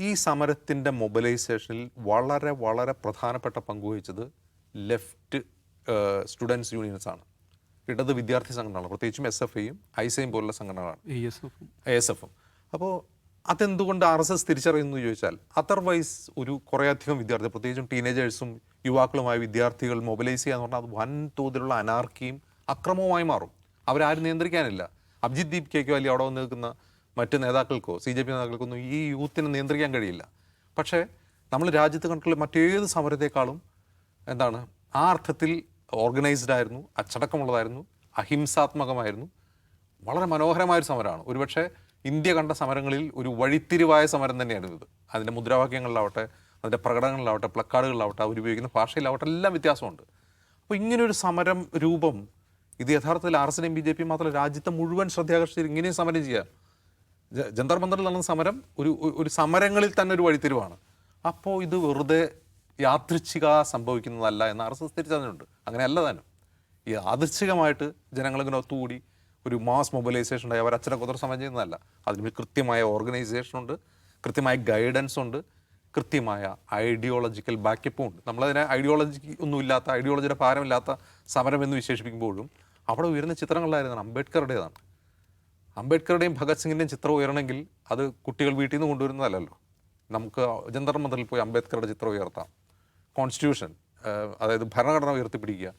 ഈ സമരത്തിൻ്റെ മൊബിലൈസേഷനിൽ വളരെ വളരെ പ്രധാനപ്പെട്ട പങ്കുവഹിച്ചത് ലെഫ്റ്റ് സ്റ്റുഡൻസ് യൂണിയൻസാണ്, ഇടത് വിദ്യാർത്ഥി സംഘടനകളാണ്, പ്രത്യേകിച്ചും SFIയും ഐസയും പോലുള്ള സംഘടനകളാണ്, ASFും. അപ്പോൾ അതെന്തുകൊണ്ട് RSS തിരിച്ചറിയുന്നു ചോദിച്ചാൽ, അതർവൈസ് ഒരു കുറേയധികം വിദ്യാർത്ഥികൾ, പ്രത്യേകിച്ചും ടീനേജേഴ്സും യുവാക്കളുമായ വിദ്യാർത്ഥികൾ മൊബിലൈസ് ചെയ്യുക എന്ന് പറഞ്ഞാൽ അത് വൻതോതിലുള്ള അനാർക്കിയും അക്രമവുമായി മാറും. അവരാരും നിയന്ത്രിക്കാനില്ല. അഭിജിത് ദീപ്കയ്ക്കോ അല്ലെങ്കിൽ അവിടെ വന്ന് നിൽക്കുന്ന മറ്റ് നേതാക്കൾക്കോ CJP നേതാക്കൾക്കൊന്നും ഈ യൂത്തിനെ നിയന്ത്രിക്കാൻ കഴിയില്ല. പക്ഷേ നമ്മൾ രാജ്യത്ത് കണ്ടിട്ടുള്ള മറ്റേത് സമരത്തെക്കാളും എന്താണ് ആ അർത്ഥത്തിൽ ഓർഗനൈസ്ഡ് ആയിരുന്നു, അച്ചടക്കമുള്ളതായിരുന്നു, അഹിംസാത്മകമായിരുന്നു, വളരെ മനോഹരമായൊരു സമരമാണ്. ഒരുപക്ഷെ ഇന്ത്യ കണ്ട സമരങ്ങളിൽ ഒരു വഴിത്തിരിവായ സമരം തന്നെയായിരുന്നു ഇത്. അതിൻ്റെ മുദ്രാവാക്യങ്ങളിലാവട്ടെ, അതിൻ്റെ പ്രകടനങ്ങളിലാവട്ടെ, പ്ലക്കാർഡുകളിലാവട്ടെ, അവരുപയോഗിക്കുന്ന ഭാഷയിലാവട്ടെ എല്ലാം വ്യത്യാസമുണ്ട്. അപ്പോൾ ഇങ്ങനൊരു സമരം രൂപം ഇത് യഥാർത്ഥത്തിൽ RSSനും BJP മാത്രമല്ല രാജ്യത്തെ മുഴുവൻ ശ്രദ്ധയാകർഷിച്ച് ഇങ്ങനെയും സമരം ചെയ്യാം. ജന്തർ മന്ദറിൽ നടന്ന സമരം ഒരു സമരങ്ങളിൽ തന്നെ ഒരു വഴിത്തിരിവാണ്. അപ്പോൾ ഇത് വെറുതെ യാദൃച്ഛിക സംഭവിക്കുന്നതല്ല എന്ന് RSS തിരിച്ചറിഞ്ഞിട്ടുണ്ട്. അങ്ങനെയല്ല താനും. ഈ യാദൃച്ഛികമായിട്ട് ജനങ്ങളിങ്ങനെ ഒത്തുകൂടി ഒരു മാസ് മൊബിലൈസേഷൻ ഉണ്ടായി അവർ അച്ഛനെ കുതിർ സമരം ചെയ്യുന്നതല്ല. അതിന് കൃത്യമായ ഓർഗനൈസേഷൻ ഉണ്ട്, കൃത്യമായ ഗൈഡൻസ് ഉണ്ട്, കൃത്യമായ ഐഡിയോളജിക്കൽ ബാക്കപ്പും ഉണ്ട്. നമ്മളതിനെ ഒന്നുമില്ലാത്ത ഐഡിയോളജിയുടെ ഭാരമില്ലാത്ത സമരം എന്ന് വിശേഷിപ്പിക്കുമ്പോഴും അവിടെ ഉയരുന്ന ചിത്രങ്ങളിലായിരുന്നു അംബേദ്കറുടേതാണ്. അംബേദ്കറുടെയും ഭഗത് സിംഗിൻ്റെയും ചിത്രം ഉയരണമെങ്കിൽ അത് കുട്ടികൾ വീട്ടിൽ നിന്ന് കൊണ്ടുവരുന്നതല്ലല്ലോ. നമുക്ക് ജന്തർ മന്ദറിൽ പോയി അംബേദ്കറുടെ ചിത്രം ഉയർത്താം. കോൺസ്റ്റിറ്റ്യൂഷൻ, അതായത് ഭരണഘടന ഉയർത്തിപ്പിടിക്കുക,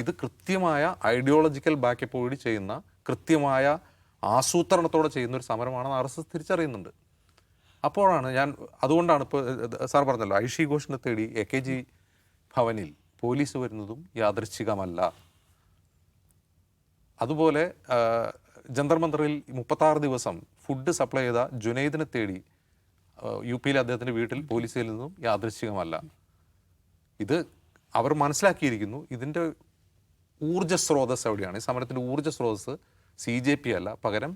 ഇത് കൃത്യമായ ഐഡിയോളജിക്കൽ ബാക്കപ്പ് കൂടി ചെയ്യുന്ന, കൃത്യമായ ആസൂത്രണത്തോടെ ചെയ്യുന്ന ഒരു സമരമാണെന്ന് RSS തിരിച്ചറിയുന്നുണ്ട്. അപ്പോഴാണ് അതുകൊണ്ടാണ് ഇപ്പോൾ സാർ പറഞ്ഞല്ലോ, ഐഷി ഘോഷിനെ തേടി AKG ഭവനിൽ പോലീസ് വരുന്നതും യാദൃച്ഛികമല്ല. അതുപോലെ ജന്തർ മന്ദറിൽ 36 ദിവസം ഫുഡ് സപ്ലൈ ചെയ്ത ജുനൈദിനെ തേടി UPയിലെ അദ്ദേഹത്തിൻ്റെ വീട്ടിൽ പോലീസിൽ നിന്നും യാദൃച്ഛികമല്ല. ഇത് അവർ മനസ്സിലാക്കിയിരിക്കുന്നു. ഇതിൻ്റെ ഊർജ്ജ സ്രോതസ് എവിടെയാണ്? ഈ സമരത്തിൻ്റെ ഊർജ്ജ സ്രോതസ് CJP അല്ല, പകരം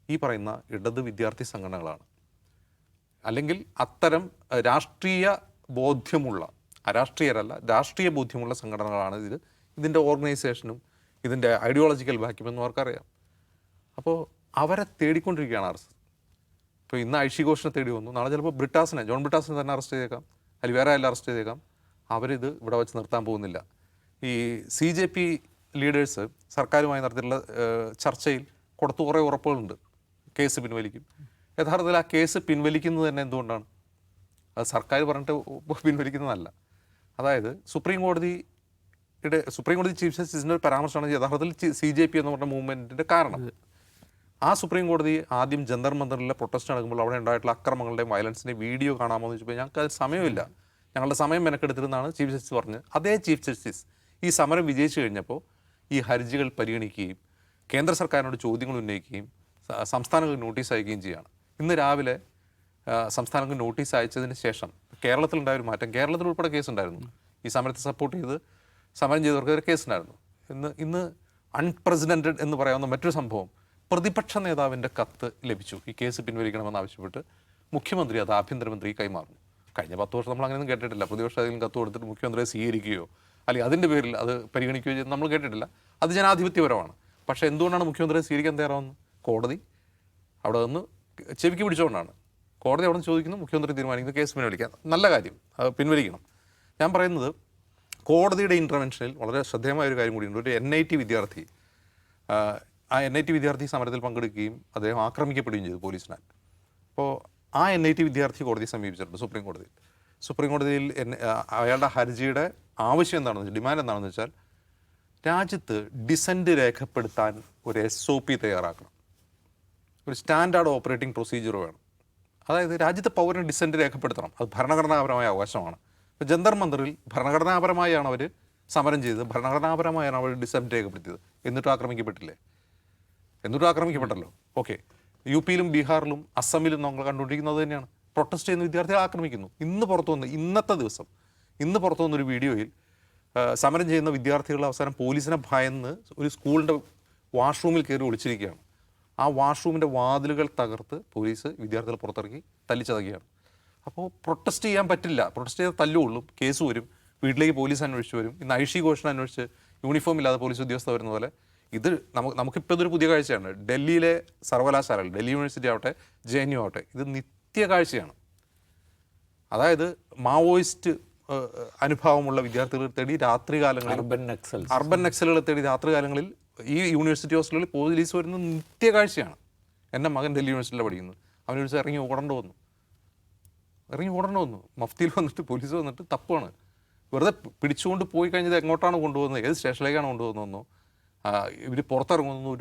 ഈ പറയുന്ന ഇടത് വിദ്യാർത്ഥി സംഘടനകളാണ്. അല്ലെങ്കിൽ അത്തരം രാഷ്ട്രീയ ബോധ്യമുള്ള, അരാഷ്ട്രീയരല്ല രാഷ്ട്രീയ ബോധ്യമുള്ള സംഘടനകളാണ് ഇതിൻ്റെ ഓർഗനൈസേഷനും ഇതിൻ്റെ ഐഡിയോളജിക്കൽ ബാക്കപ്പെന്നും അവർക്കറിയാം. അപ്പോൾ അവരെ തേടിക്കൊണ്ടിരിക്കുകയാണ് RSS. ഇപ്പോൾ ഇന്ന് ഐഷി ഘോഷിനെ തേടി വന്നു, നാളെ ചിലപ്പോൾ ജോൺ ബ്രിട്ടാസിനെ തന്നെ അറസ്റ്റ് ചെയ്തേക്കാം, അല്ലെങ്കിൽ വേറെ ആരെല്ലാം അറസ്റ്റ് ചെയ്തേക്കാം. അവരിത് ഇവിടെ വെച്ച് നിർത്താൻ പോകുന്നില്ല. ഈ CJP ലീഡേഴ്സ് സർക്കാരുമായി നടത്തിയിട്ടുള്ള ചർച്ചയിൽ കൊടുത്തു കുറേ ഉറപ്പുകളുണ്ട്. കേസ് പിൻവലിക്കും. യഥാർത്ഥത്തിൽ ആ കേസ് പിൻവലിക്കുന്നത് തന്നെ എന്തുകൊണ്ടാണ്? അത് സർക്കാർ പറഞ്ഞിട്ട് പിൻവലിക്കുന്നതല്ല. അതായത് സുപ്രീം കോടതി ചീഫ് ജസ്റ്റിസിൻ്റെ ഒരു പരാമർശമാണ് യഥാർത്ഥത്തിൽ CJP എന്ന് പറഞ്ഞ മൂവ്മെൻറ്റിൻ്റെ കാരണം. ആ സുപ്രീം കോടതി ആദ്യം ജന്തർ മന്ദറിലെ പ്രൊട്ടസ്റ്റ് നടക്കുമ്പോൾ അവിടെ ഉണ്ടായിട്ടുള്ള അക്രമങ്ങളുടെയും വയലൻസിൻ്റെയും വീഡിയോ കാണാമോ എന്ന് ചോദിച്ചപ്പോൾ ഞങ്ങൾക്ക് അത് സമയമില്ല, ഞങ്ങളുടെ സമയം മെനക്കെടുത്തിരുന്നാണ് ചീഫ് ജസ്റ്റിസ് പറഞ്ഞത്. അതേ ചീഫ് ജസ്റ്റിസ് ഈ സമരം വിജയിച്ചു കഴിഞ്ഞപ്പോൾ ഈ ഹർജികൾ പരിഗണിക്കുകയും കേന്ദ്ര സർക്കാരിനോട് ചോദ്യങ്ങൾ ഉന്നയിക്കുകയും സംസ്ഥാനങ്ങൾക്ക് നോട്ടീസ് അയക്കുകയും ചെയ്യുകയാണ്. ഇന്ന് രാവിലെ സംസ്ഥാനങ്ങൾക്ക് നോട്ടീസ് അയച്ചതിന് ശേഷം കേരളത്തിലുണ്ടായ ഒരു മാറ്റം, കേരളത്തിൽ ഉൾപ്പെടെ കേസുണ്ടായിരുന്നു. ഈ സമരത്തെ സപ്പോർട്ട് ചെയ്ത് സമരം ചെയ്തവർക്കെതിരെ കേസുണ്ടായിരുന്നു. ഇന്ന് അൺപ്രസിഡൻറ്റഡ് എന്ന് പറയാവുന്ന മറ്റൊരു സംഭവം, പ്രതിപക്ഷ നേതാവിൻ്റെ കത്ത് ലഭിച്ചു. ഈ കേസ് പിൻവലിക്കണമെന്ന് ആവശ്യപ്പെട്ട് മുഖ്യമന്ത്രി അത് ആഭ്യന്തരമന്ത്രി കൈമാറുന്നു. കഴിഞ്ഞ 10 വർഷം നമ്മൾ അങ്ങനെയൊന്നും കേട്ടിട്ടില്ല. പ്രതിപക്ഷ ഏതെങ്കിലും കത്ത് കൊടുത്തിട്ട് മുഖ്യമന്ത്രിയെ സ്വീകരിക്കുകയോ അല്ലെങ്കിൽ അതിൻ്റെ പേരിൽ അത് പരിഗണിക്കുകയോ ചെയ്ത് നമ്മൾ കേട്ടിട്ടില്ല. അത് ജനാധിപത്യപരമാണ്. പക്ഷേ എന്തുകൊണ്ടാണ് മുഖ്യമന്ത്രിയെ സ്വീകരിക്കാൻ തയ്യാറാവുന്നത്? കോടതി അവിടെ നിന്ന് ചെവിക്ക് പിടിച്ചുകൊണ്ടാണ്. കോടതി അവിടെ നിന്ന് ചോദിക്കുന്നു, മുഖ്യമന്ത്രി തീരുമാനിക്കുന്നു കേസ് പിൻവലിക്കാൻ. നല്ല കാര്യം, അത് പിൻവലിക്കണം. ഞാൻ പറയുന്നത് കോടതിയുടെ ഇൻ്റർവെൻഷനിൽ വളരെ ശ്രദ്ധേയമായ ഒരു കാര്യം കൂടിയുണ്ട്. ഒരു NIT വിദ്യാർത്ഥി, ആ NIT വിദ്യാർത്ഥി സമരത്തിൽ പങ്കെടുക്കുകയും അദ്ദേഹം ആക്രമിക്കപ്പെടുകയും ചെയ്തു പോലീസിനാൽ. അപ്പോൾ ആ NIT വിദ്യാർത്ഥി കോടതിയെ സമീപിച്ചിട്ടുണ്ട്, സുപ്രീം കോടതിയിൽ അയാളുടെ ഹർജിയുടെ ആവശ്യം എന്താണെന്ന് വെച്ചാൽ, ഡിമാൻഡ് എന്താണെന്ന് വെച്ചാൽ, രാജ്യത്ത് ഡിസെൻറ്റ് രേഖപ്പെടുത്താൻ ഒരു SOP തയ്യാറാക്കണം, ഒരു സ്റ്റാൻഡേർഡ് ഓപ്പറേറ്റിംഗ് പ്രൊസീജിയർ വേണം. അതായത് രാജ്യത്തെ പൗരന് ഡിസെൻറ്റ് രേഖപ്പെടുത്തണം, അത് ഭരണഘടനാപരമായ അവകാശമാണ്. ഇപ്പോൾ ജന്തർ മന്ദറിൽ ഭരണഘടനാപരമായാണ് അവർ സമരം ചെയ്തത്, ഭരണഘടനാപരമായാണ് അവർ ഡിസെൻറ്റ് രേഖപ്പെടുത്തിയത്. എന്നിട്ടും ആക്രമിക്കപ്പെട്ടല്ലോ. ഓക്കെ, UPയിലും ബീഹാറിലും അസമിലും നമ്മൾ കണ്ടുകൊണ്ടിരിക്കുന്നത് തന്നെയാണ്. പ്രൊട്ടസ്റ്റ് ചെയ്യുന്ന വിദ്യാർത്ഥികളെ ആക്രമിക്കുന്നു. ഇന്ന് പുറത്തു വന്നൊരു വീഡിയോയിൽ സമരം ചെയ്യുന്ന വിദ്യാർത്ഥികൾ അവസാനം പോലീസിനെ ഭയന്ന് ഒരു സ്കൂളിൻ്റെ വാഷ്റൂമിൽ കയറി ഒളിച്ചിരിക്കുകയാണ്. ആ വാഷ്റൂമിൻ്റെ വാതിലുകൾ തകർത്ത് പോലീസ് വിദ്യാർത്ഥികളെ പുറത്തിറക്കി തല്ലിച്ചതക്കുകയാണ്. അപ്പോൾ പ്രൊട്ടസ്റ്റ് ചെയ്യാൻ പറ്റില്ല, പ്രൊട്ടസ്റ്റ് ചെയ്താൽ തല്ലുകൊള്ളും, കേസ് വരും, വീട്ടിലേക്ക് പോലീസ് അന്വേഷിച്ച് വരും. ഇന്ന് ഐഷി ഘോഷിനെ അന്വേഷിച്ച് യൂണിഫോം ഇല്ലാതെ പോലീസ് ഉദ്യോഗസ്ഥർ വരുന്ന പോലെ ഇത് നമുക്കിപ്പോൾ ഇതൊരു പുതിയ കാഴ്ചയാണ്. ഡൽഹിയിലെ സർവകലാശാലകൾ, ഡൽഹി യൂണിവേഴ്സിറ്റി ആവട്ടെ, JNU ആവട്ടെ, ഇത് നിത്യ കാഴ്ചയാണ്. അതായത് മാവോയിസ്റ്റ് അനുഭാവമുള്ള വിദ്യാർത്ഥികളെ തേടി രാത്രികാലങ്ങളിൽ അർബൻ നക്സലുകളെ തേടി രാത്രികാലങ്ങളിൽ ഈ യൂണിവേഴ്സിറ്റി ഹോസ്റ്റലുകളിൽ പോലീസ് വരുന്നത് നിത്യകാഴ്ചയാണ്. എൻ്റെ മകൻ ഡൽഹി യൂണിവേഴ്സിറ്റിയിലാണ് പഠിക്കുന്നത്. അവൻ വിളിച്ച് ഇറങ്ങി ഓടേണ്ട വന്നു. മഫ്തിയിൽ വന്നിട്ട് പോലീസ് വന്നിട്ട് തപ്പാണ്. വെറുതെ പിടിച്ചുകൊണ്ട് പോയി കഴിഞ്ഞത് എങ്ങോട്ടാണ് കൊണ്ടുപോകുന്നത്, ഏത് സ്റ്റേഷനിലേക്കാണ് കൊണ്ടുപോകുന്നതെന്നോ ഇവർ പുറത്തിറങ്ങുന്നതെന്നോ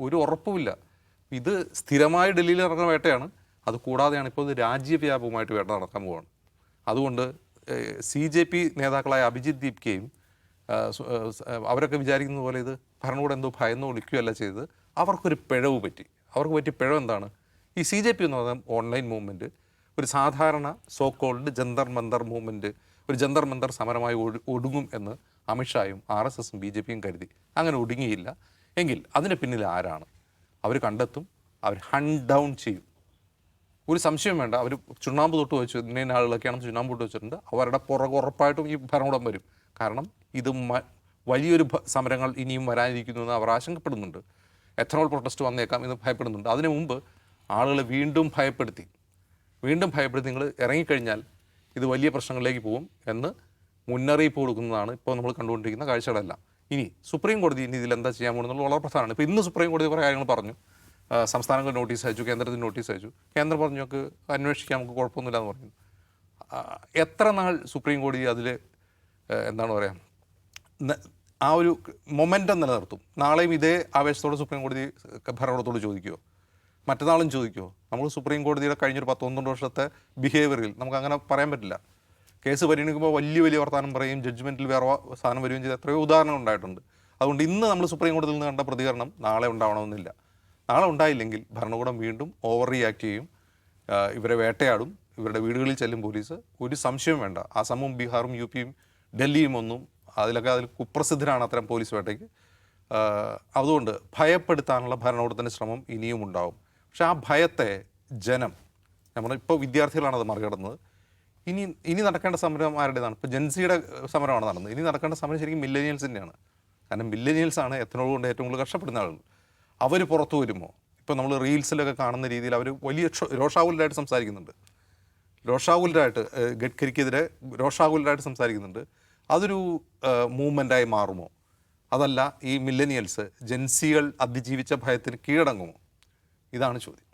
ഒരു ഉറപ്പുമില്ല. ഇത് സ്ഥിരമായി ഡൽഹിയിൽ നടക്കുന്ന വേട്ടയാണ്. അത് കൂടാതെയാണ് ഇപ്പോൾ ഇത് രാജ്യവ്യാപകമായിട്ട് വേട്ട നടക്കാൻ പോവുകയാണ്. അതുകൊണ്ട് CJP നേതാക്കളായ അഭിജിത്ത് ദീപ്കയും അവരൊക്കെ വിചാരിക്കുന്ന പോലെ ഇത് ഭരണകൂടം എന്തോ ഭയന്നോ ഒളിക്കുകയല്ല ചെയ്തത്. അവർക്കൊരു പിഴവ് പറ്റി. അവർക്ക് പറ്റിയ പിഴവ് എന്താണ്? ഈ CJP എന്ന് പറയുന്ന ഓൺലൈൻ മൂവ്മെൻറ്റ് ഒരു സാധാരണ so called Jantar Mantar movement, ഒരു ജന്തർ മന്തർ സമരമായി ഒടുങ്ങും എന്ന് അമിത്ഷായും RSSും BJPയും കരുതി. അങ്ങനെ ഒടുങ്ങിയില്ല. എങ്കിൽ അതിന് പിന്നിൽ ആരാണ്? അവർ കണ്ടെത്തും, അവർ ഹണ്ട് ഡൗൺ ചെയ്യും. ഒരു സംശയം വേണ്ട. അവർ ചുണ്ണാമ്പ് തൊട്ട് വെച്ചു, ഇന്ന ആളുകളൊക്കെയാണ് ചുണ്ണാമ്പ് തൊട്ട് വെച്ചിട്ടുണ്ട്. അവരുടെ പുറകെ ഉറപ്പായിട്ടും ഈ ഭരണകൂടം വരും. കാരണം ഇത് വലിയൊരു സമരങ്ങൾ ഇനിയും വരാനിരിക്കുന്നു എന്ന് അവർ ആശങ്കപ്പെടുന്നുണ്ട്. എഥനോൾ പ്രൊട്ടസ്റ്റ് വന്നേക്കാം എന്ന് ഭയപ്പെടുന്നുണ്ട്. അതിനു മുമ്പ് ആളുകളെ വീണ്ടും ഭയപ്പെടുത്തി നിങ്ങൾ ഇറങ്ങിക്കഴിഞ്ഞാൽ ഇത് വലിയ പ്രശ്നങ്ങളിലേക്ക് പോകും എന്ന് മുന്നറിയിപ്പ് കൊടുക്കുന്നതാണ് ഇപ്പോൾ നമ്മൾ കണ്ടുകൊണ്ടിരിക്കുന്ന കാഴ്ചകളെല്ലാം. ഇനി സുപ്രീം കോടതി ഇനി ഇതിലെന്താ ചെയ്യാൻ പോകുന്നത് വളരെ പ്രധാനമാണ്. ഇപ്പോൾ ഇന്ന് സുപ്രീം കോടതി കുറേ കാര്യങ്ങൾ പറഞ്ഞു. സംസ്ഥാനങ്ങൾ നോട്ടീസ് അയച്ചു, കേന്ദ്രത്തിന് നോട്ടീസ് അയച്ചു. കേന്ദ്രം പറഞ്ഞു നമുക്ക് അന്വേഷിക്കാം, നമുക്ക് കുഴപ്പമൊന്നുമില്ല എന്ന് പറഞ്ഞു. എത്ര നാൾ സുപ്രീം കോടതി അതിൽ എന്താണ് പറയുക, ആ ഒരു മൊമെൻറ്റം നിലനിർത്തും? നാളെയും ഇതേ ആവേശത്തോടെ സുപ്രീം കോടതി ഭരണകൂടത്തോട് ചോദിക്കുമോ? മറ്റന്നാളും ചോദിക്കുമോ? നമ്മൾ സുപ്രീം കോടതിയുടെ കഴിഞ്ഞൊരു 10-12 വർഷത്തെ ബിഹേവിയറിൽ നമുക്ക് അങ്ങനെ പറയാൻ പറ്റില്ല. കേസ് പരിഗണിക്കുമ്പോൾ വലിയ വർത്തമാനം പറയും, ജഡ്ജ്മെൻറ്റിൽ വേറെ സാധനം വരികയും ചെയ്ത് എത്രയോ ഉദാഹരണങ്ങൾ ഉണ്ടായിട്ടുണ്ട്. അതുകൊണ്ട് ഇന്ന് നമ്മൾ സുപ്രീം കോടതിയിൽ നിന്ന് കണ്ട പ്രതികരണം നാളെ ഉണ്ടാവണമെന്നില്ല. നാളെ ഉണ്ടായില്ലെങ്കിൽ ഭരണകൂടം വീണ്ടും ഓവർ റിയാക്ട് ചെയ്യും, ഇവരെ വേട്ടയാടും, ഇവരുടെ വീടുകളിൽ ചെല്ലും പോലീസ്. ഒരു സംശയവും വേണ്ട. അസമും ബീഹാറും UPയും ഡൽഹിയും ഒന്നും അതിൽ കുപ്രസിദ്ധരാണ് അത്തരം പോലീസ് വേട്ടയ്ക്ക്. അതുകൊണ്ട് ഭയപ്പെടുത്താനുള്ള ഭരണകൂടത്തിൻ്റെ ശ്രമം ഇനിയും ഉണ്ടാവും. പക്ഷെ ആ ഭയത്തെ ജനം, നമ്മളിപ്പോൾ വിദ്യാർത്ഥികളാണ് അത് മറികടന്നത്. ഇനി നടക്കേണ്ട സമരം ആരുടേതാണ്? ഇപ്പോൾ ജെൻസിയുടെ സമരമാണ് നടന്നത്. ഇനി നടക്കേണ്ട സമരം ശരിക്കും മില്ലേനിയൽസിൻ്റെയാണ്. കാരണം മില്ലേനിയൽസാണ് എത്തനോൾ കൊണ്ട് ഏറ്റവും കൂടുതൽ കഷ്ടപ്പെടുന്ന ആളുകൾ. അവർ പുറത്തു വരുമോ? ഇപ്പോൾ നമ്മൾ റീൽസിലൊക്കെ കാണുന്ന രീതിയിൽ അവർ വലിയ രോഷാകുലരായിട്ട് സംസാരിക്കുന്നുണ്ട്. ഗഡ്കരിക്കെതിരെ രോഷാകുലരായിട്ട് സംസാരിക്കുന്നുണ്ട്. അതൊരു മൂവ്മെൻറ്റായി മാറുമോ? അതല്ല ഈ മില്ലനിയൽസ് ജെൻസികൾ അതിജീവിച്ച ഭയത്തിന് കീഴടങ്ങുമോ? ഇതാണ് ചോദ്യം.